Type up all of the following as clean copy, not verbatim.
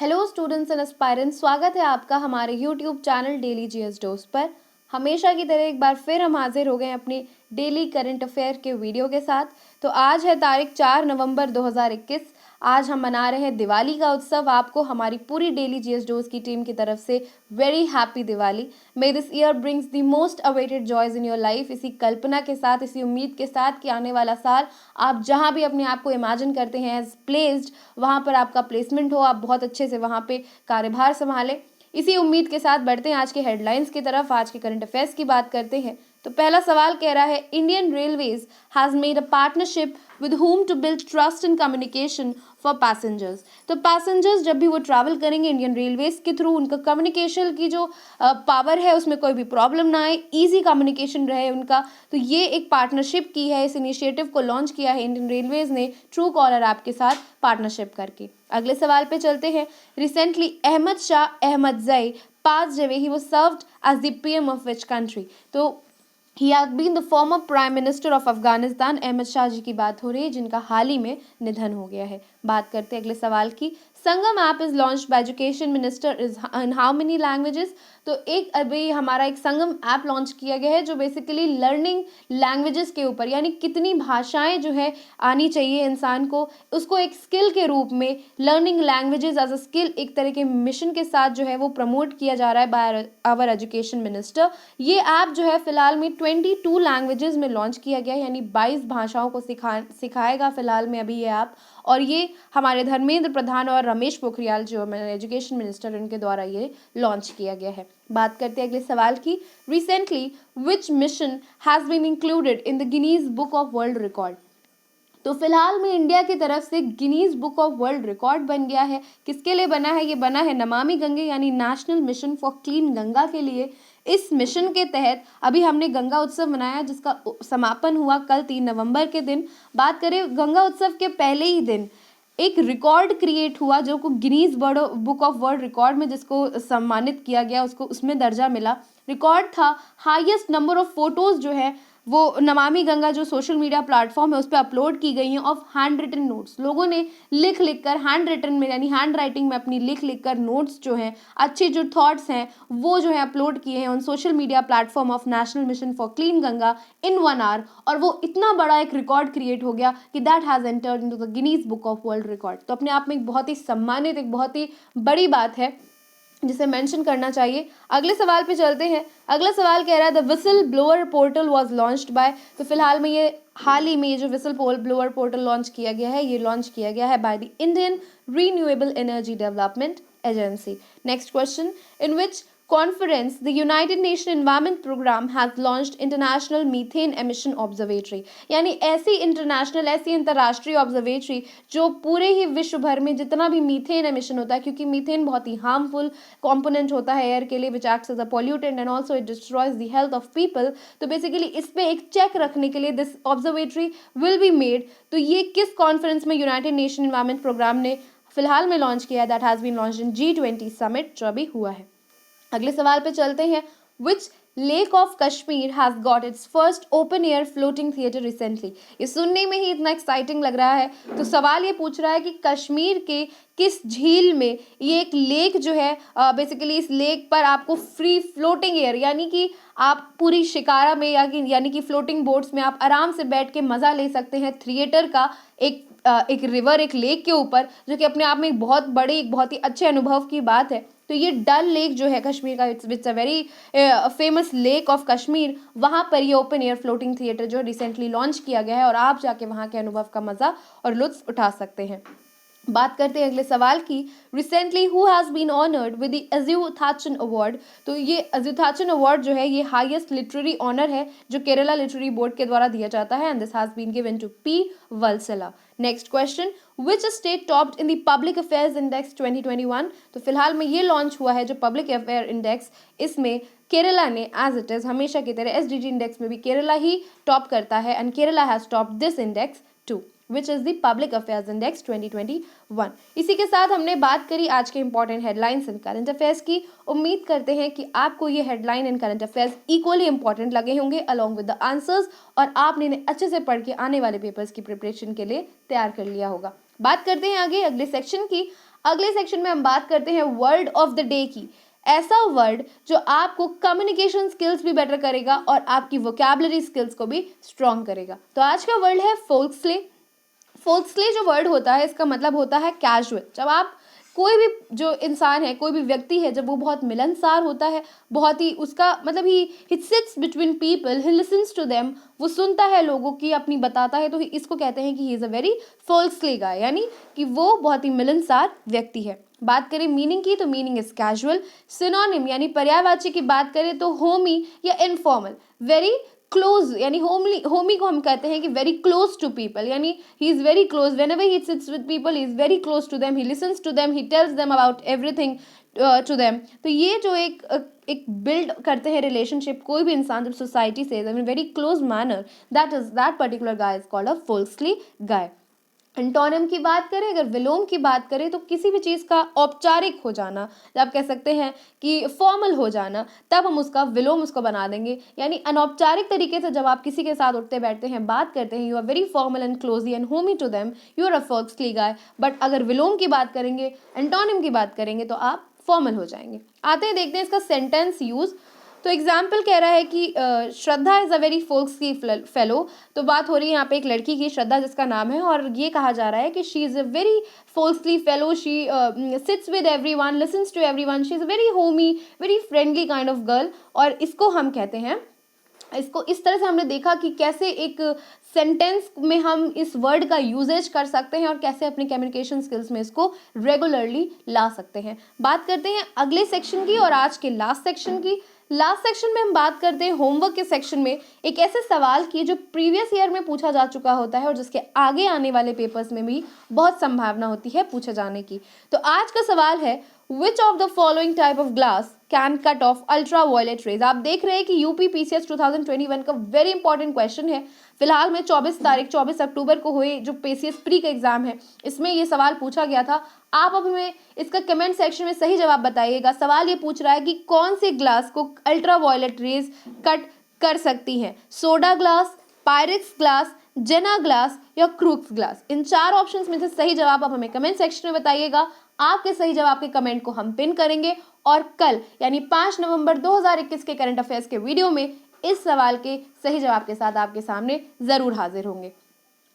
Hello students and aspirants, स्वागत है आपका हमारे YouTube channel daily GS dose पर। हमेशा की तरह एक बार फिर हम हाजिर हो गए अपनी डेली करंट अफेयर के वीडियो के साथ। तो आज है तारीख 4 नवंबर 2021। आज हम मना रहे हैं दिवाली का उत्सव। आपको हमारी पूरी डेली जीएस डोज की टीम की तरफ से very happy Diwali. May this year brings the most awaited joys in your life. इसी कल्पना के साथ, इसी उम्मीद के साथ कि आने वाला साल आप जहां भी अपने आप को इमेजिन करते हैं एज प्लेस्ड, वहां पर आपका प्लेसमेंट हो, आप बहुत अच्छे से वहां पे कार्यभार संभालें। इसी उम्मीद के साथ बढ़ते हैं आज के हेडलाइंस की तरफ। आज के करंट अफेयर्स की बात करते हैं। तो पहला सवाल कह रहा है, Indian Railways has made a partnership with whom to build trust in communication for passengers. तो पैसेंजर्स जब भी वो ट्रैवल करेंगे इंडियन रेलवेज के थ्रू, उनका कम्युनिकेशन की जो पावर है उसमें कोई भी प्रॉब्लम ना आए, ईजी कम्युनिकेशन रहे उनका। तो ये एक पार्टनरशिप की है, इस इनिशिएटिव को लॉन्च किया है इंडियन रेलवेज ने ट्रू कॉलर ऐप के साथ पार्टनरशिप करके। अगले सवाल पे चलते हैं। Recently Ahmad Shah Ahmadzai passed away. He was served as the PM of which country? तो he has been the former prime minister of Afghanistan. Ahmad Shah ji की बात हो रही है, जिनका हाल ही में निधन हो गया है। बात करते हैं अगले सवाल की। Sangam app is launched by education minister is in how many languages? तो एक अभी हमारा एक संगम ऐप लॉन्च किया गया है जो बेसिकली लर्निंग लैंग्वेजेस के ऊपर, यानी कितनी भाषाएं जो है आनी चाहिए इंसान को, उसको एक स्किल के रूप में learning languages as a skill एक तरह के मिशन के साथ जो है वो प्रमोट किया जा रहा है बाय आवर एजुकेशन मिनिस्टर। ये ऐप जो है फिलहाल में 22 लैंग्वेजेस में लॉन्च किया गया है, यानी 22 भाषाओं को सिखाएगा फिलहाल में अभी ये ऐप। और ये हमारे धर्मेंद्र प्रधान और रमेश पोखरियाल जो एजुकेशन मिनिस्टर, उनके द्वारा ये लॉन्च किया गया है। बात करते हैं अगले सवाल की। Recently which mission has been included in the Guinness Book of World Record? तो फिलहाल में इंडिया की तरफ से Guinness Book of World Record बन गया है। किसके लिए बना है? ये बना है नमामि गंगे यानी national Mission for Clean Ganga के लिए। इस मिशन के तहत अभी हमने गंगा उत्सव मनाया, जिसका समापन हुआ कल 3 नवंबर के दिन। बात करें गंगा उत्सव के पहले ही दिन एक रिकॉर्ड क्रिएट हुआ जो को Guinness Book of World record में जिसको सम्मानित किया गया, उसको उसमें दर्जा मिला। रिकॉर्ड था हाईएस्ट नंबर ऑफ फोटोज जो है वो नमामि गंगा जो सोशल मीडिया प्लेटफॉर्म है उस पर अपलोड की गई हैं ऑफ हैंड रिटन नोट्स। लोगों ने लिख लिख कर हैंड रिटन में यानी हैंड राइटिंग में अपनी लिख लिख कर नोट्स जो हैं, अच्छे जो थॉट्स हैं वो जो है अपलोड किए हैं on social media platform of National Mission for Clean Ganga in 1 hour. और वो इतना बड़ा एक रिकॉर्ड क्रिएट हो गया कि that has entered into the Guinness Book of World Record. तो अपने आप में एक बहुत ही सम्मानित, एक बहुत ही बड़ी बात है जिसे मेंशन करना चाहिए। अगले सवाल पे चलते हैं। अगला सवाल कह रहा है the whistle blower portal was launched by. तो फिलहाल में ये हाल ही में ये जो विसल ब्लोअर पोर्टल लॉन्च किया गया है, ये लॉन्च किया गया है by the Indian renewable energy development agency. Next question, in which conference the United Nations Environment Program has launched International Methane Emission Observatory। यानी ऐसी इंटरनेशनल, ऐसी अंतर्राष्ट्रीय ऑब्जर्वेटरी जो पूरे ही विश्व भर में जितना भी मीथेन एमिशन होता है, क्योंकि मीथेन बहुत ही हार्मफुल कंपोनेंट होता है एयर के लिए, which acts as a pollutant and also it destroys the health of people. तो बेसिकली इस पे एक चेक रखने के लिए this observatory will be made. तो ये किस कॉन्फ्रेंस में यूनाइटेड नेशन एनवायरमेंट प्रोग्राम ने फिलहाल में लॉन्च किया? That has been launched in G20 summit जो अभी हुआ है। अगले सवाल पे चलते हैं। Which lake of Kashmir has got its first open air floating theatre recently? ये सुनने में ही इतना एक्साइटिंग लग रहा है। तो सवाल ये पूछ रहा है कि कश्मीर के किस झील में ये एक लेक जो है, बेसिकली इस लेक पर आपको फ्री फ्लोटिंग एयर यानी कि आप पूरी शिकारा में यानी कि फ्लोटिंग बोट्स में आप आराम से बैठ के मज़ा ले सकते हैं थिएटर का एक रिवर, एक लेक के ऊपर, जो कि अपने आप में एक बहुत बड़ी, एक बहुत ही अच्छे अनुभव की बात है। तो ये डल लेक जो है कश्मीर का, it's a very famous lake of Kashmir, वहाँ पर ये ओपन एयर फ्लोटिंग थिएटर जो रिसेंटली लॉन्च किया गया है और आप जाके वहाँ के अनुभव का मज़ा और लुत्फ उठा सकते हैं। बात करते हैं अगले सवाल की। Recently who has been honoured with the Ezhuthachan award? तो ये अज़्युथाचन अवार्ड जो है ये हाईएस्ट लिटरेरी ऑनर है जो केरला लिटरेरी बोर्ड के द्वारा दिया जाता है, and this has been given to P. Valsala. Next question, which state topped in the public affairs index 2021? तो फिलहाल में ये लॉन्च हुआ है जो पब्लिक अफेयर इंडेक्स, इसमें केरला ने एज इट इज हमेशा की तरह SDG इंडेक्स में भी केरला ही टॉप करता है, and Kerala has top this index too, which is the public affairs index 2021। इसी के साथ हमने बात करी आज के important headlines and current affairs की। उम्मीद करते हैं कि आपको ये headline and current affairs equally important लगे होंगे अलॉन्ग विद द आंसर्स, और आपने इन्हें अच्छे से पढ़ के आने वाले पेपर्स की प्रिपरेशन के लिए तैयार कर लिया होगा। बात करते हैं आगे अगले सेक्शन की। अगले सेक्शन में हम बात करते हैं वर्ड ऑफ द डे की, ऐसा वर्ड जो आपको कम्युनिकेशन स्किल्स भी बेटर करेगा और आपकी वोकैबुलरी स्किल्स को भी स्ट्रॉन्ग करेगा। तो आज का वर्ड है फोल्क्सले। फोल्क्सले जो वर्ड होता है इसका मतलब होता है कैजुअल। जब आप कोई भी जो इंसान है, कोई भी व्यक्ति है, जब वो बहुत मिलनसार होता है, बहुत ही उसका मतलब he sits between people, he listens to them, वो सुनता है लोगों की, अपनी बताता है, तो इसको कहते हैं कि ही इज़ अ वेरी फोल्क्सले गाय, यानी कि वो बहुत ही मिलनसार व्यक्ति है। बात करें मीनिंग की तो मीनिंग इज कैजुअल। सिनोनिम यानी पर्यायवाची की बात करें तो होमी या इनफॉर्मल, वेरी क्लोज, यानी होमी को हम कहते हैं कि वेरी क्लोज टू पीपल, यानी he is very close, whenever he sits with people he is very close to them, he listens to them, he tells them about everything to them. तो ये जो एक बिल्ड करते हैं relationship कोई भी इंसान जब सोसाइटी से in very close manner, that particular guy is called a folksy guy. Antonym की बात करें, अगर विलोम की बात करें तो किसी भी चीज़ का औपचारिक हो जाना, आप कह सकते हैं कि फॉर्मल हो जाना, तब हम उसका विलोम उसको बना देंगे। यानी अनौपचारिक तरीके से जब आप किसी के साथ उठते बैठते हैं, बात करते हैं, you are very formal and cosy and homey to them, you are a folksy guy. But अगर विलोम की बात करेंगे, एंटोनिम की बात करेंगे तो आप फॉर्मल हो जाएंगे। आते हैं देखते हैं इसका सेंटेंस यूज। तो एग्जाम्पल कह रहा है कि श्रद्धा is a very folksy fellow. तो बात हो रही है यहाँ पे एक लड़की की, श्रद्धा जिसका नाम है, और ये कहा जा रहा है कि she is a very folksy fellow, she sits with everyone, listens to everyone, she is a very homey, very friendly kind of girl. और इसको हम कहते हैं, इसको इस तरह से हमने देखा कि कैसे एक सेंटेंस में हम इस वर्ड का यूजेज कर सकते हैं और कैसे अपने कम्युनिकेशन स्किल्स में इसको रेगुलरली ला सकते हैं। बात करते हैं अगले सेक्शन की और आज के लास्ट सेक्शन की। लास्ट सेक्शन में हम बात करते हैं होमवर्क के सेक्शन में एक ऐसे सवाल की जो प्रीवियस ईयर में पूछा जा चुका होता है और जिसके आगे आने वाले पेपर्स में भी बहुत संभावना होती है पूछे जाने की। तो आज का सवाल है, which of the following type of glass can cut off ultraviolet rays. आप देख रहे हैं कि यूपी पीसीएस 2021 का वेरी इंपॉर्टेंट क्वेश्चन है। फिलहाल में 24 अक्टूबर को हुए जो पीसीएस प्री का एग्जाम है, इसमें ये सवाल पूछा गया था। आप अब हमें इसका कमेंट सेक्शन में सही जवाब बताइएगा। सवाल ये पूछ रहा है कि कौन से ग्लास को अल्ट्रा वायलेट रेज कट कर सकती हैं, सोडा ग्लास, पायरेक्स ग्लास, जेना ग्लास या क्रूक्स ग्लास। इन 4 ऑप्शंस में से सही जवाब आप हमें कमेंट सेक्शन में बताइएगा। आपके सही जवाब के कमेंट को हम पिन करेंगे और कल यानी 5 नवंबर 2021 के करंट अफेयर्स के वीडियो में इस सवाल के सही जवाब के साथ आपके सामने जरूर हाजिर होंगे।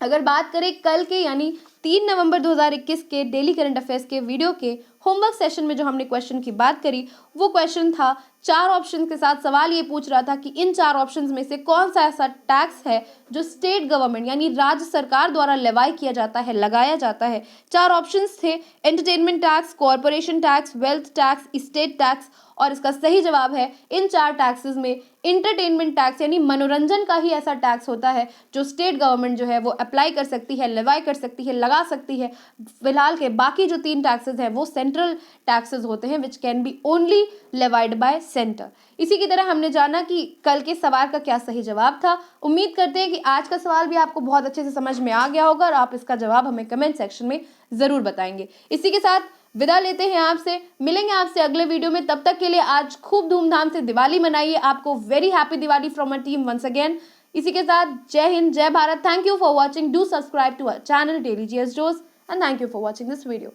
अगर बात करें कल के यानी 3 नवंबर 2021 के डेली करंट अफेयर्स के वीडियो के होमवर्क सेशन में जो हमने क्वेश्चन की बात करी, वो क्वेश्चन था 4 ऑप्शन के साथ। सवाल ये पूछ रहा था कि इन 4 ऑप्शंस में से कौन सा ऐसा टैक्स है जो स्टेट गवर्नमेंट यानी राज्य सरकार द्वारा लेवाई किया जाता है, लगाया जाता है। 4 ऑप्शंस थे, entertainment tax, corporation tax, wealth tax, state tax. और इसका सही जवाब है इन 4 टैक्सेस में इंटरटेनमेंट टैक्स, यानी मनोरंजन का ही ऐसा टैक्स होता है जो स्टेट गवर्नमेंट जो है वो अप्लाई कर सकती है, लेवाई कर सकती है, लगा सकती है। फिलहाल के बाकी जो 3 टैक्सेस हैं वो सेंट्रल टैक्सेस होते हैं which can be only levied bye centre. इसी की तरह हमने जाना कि कल के सवाल का क्या सही जवाब था। उम्मीद करते हैं कि आज का सवाल भी आपको बहुत अच्छे से समझ में आ गया होगा और आप इसका जवाब हमें कमेंट सेक्शन में जरूर बताएंगे। इसी के साथ विदा लेते हैं आपसे, मिलेंगे आपसे अगले वीडियो में। तब तक के लिए आज खूब धूमधाम से दिवाली मनाइए। आपको very happy Diwali from our team once again. इसी के साथ Jai Hind, Jai Bharat. Thank you for watching, do subscribe to our channel daily GS dose and thank you for watching this video.